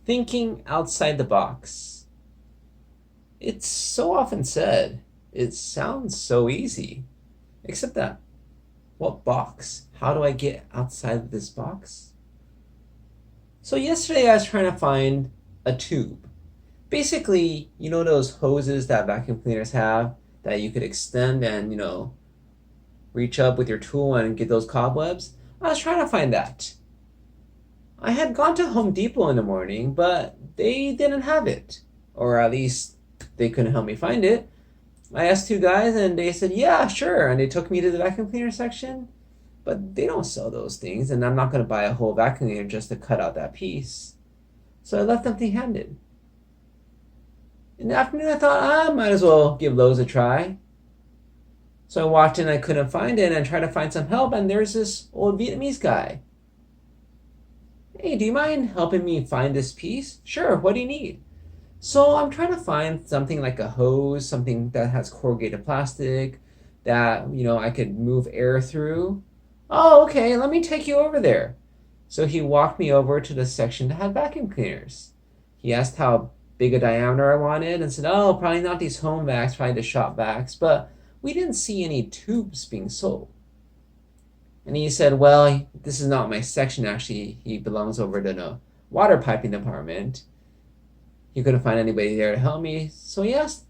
Thinking outside the box. It's so often said. It sounds so easy. Except that, what box? How do I get outside of this box? So yesterday I was trying to find a tube. Basically, you know those hoses that vacuum cleaners have that you could extend and, reach up with your tool and get those cobwebs? I was trying to find that. I had gone to Home Depot in the morning, but they didn't have it. Or at least they couldn't help me find it. I asked two guys and they said, yeah, sure. And they took me to the vacuum cleaner section. But they don't sell those things, and I'm not going to buy a whole vacuum cleaner just to cut out that piece. So I left empty handed. In the afternoon, I thought I might as well give Lowe's a try. So I walked in, I couldn't find it, and I tried to find some help, and there's this old Vietnamese guy. Hey, do you mind helping me find this piece? Sure, what do you need? So I'm trying to find something like a hose, something that has corrugated plastic, that, I could move air through. Oh, okay, let me take you over there. So he walked me over to the section that had vacuum cleaners. He asked how big a diameter I wanted and said, oh, probably not these home vacs, probably the shop vacs, but we didn't see any tubes being sold. And he said, well, this is not my section, actually. He belongs over to the water piping department. He couldn't find anybody there to help me. So he asked,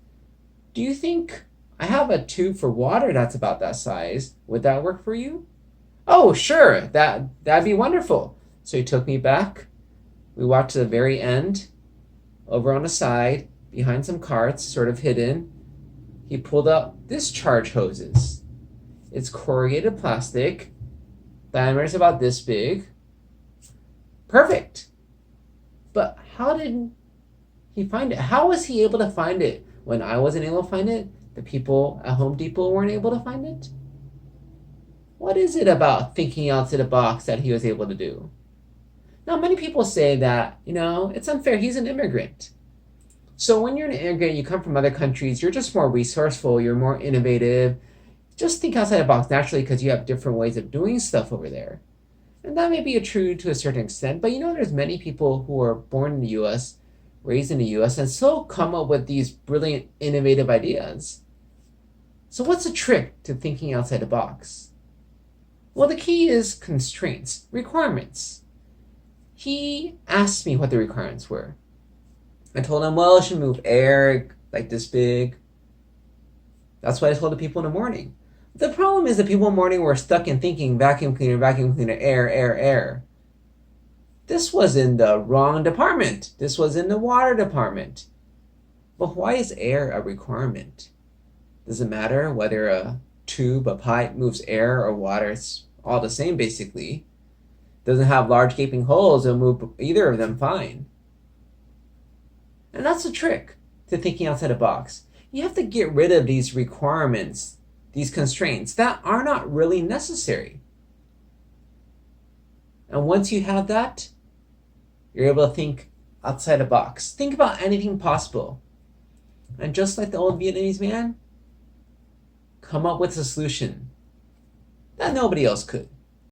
do you think I have a tube for water that's about that size? Would that work for you? Oh, sure, that'd be wonderful. So he took me back. We walked to the very end, over on the side, behind some carts, sort of hidden. He pulled out discharge hoses. It's corrugated plastic. Diameter is about this big. Perfect. But how did he find it? How was he able to find it when I wasn't able to find it? The people at Home Depot weren't able to find it? What is it about thinking outside the box that he was able to do? Now, many people say that, it's unfair. He's an immigrant. So when you're an immigrant, you come from other countries, you're just more resourceful, you're more innovative. Just think outside the box naturally because you have different ways of doing stuff over there. And that may be true to a certain extent, but there's many people who are born in the US, raised in the US, and still come up with these brilliant, innovative ideas. So what's the trick to thinking outside the box? Well, the key is constraints, requirements. He asked me what the requirements were. I told him, well, it should move air like this big. That's what I told the people in the morning. The problem is the people in the morning were stuck in thinking vacuum cleaner, air, air, air. This was in the wrong department. This was in the water department. But why is air a requirement? Does it matter whether a tube, a pipe moves air or water? It's all the same, basically. Doesn't have large gaping holes, it'll move either of them fine. And that's the trick to thinking outside the box. You have to get rid of these requirements, these constraints that are not really necessary. And once you have that, you're able to think outside the box. Think about anything possible. And just like the old Vietnamese man, come up with a solution that nobody else could.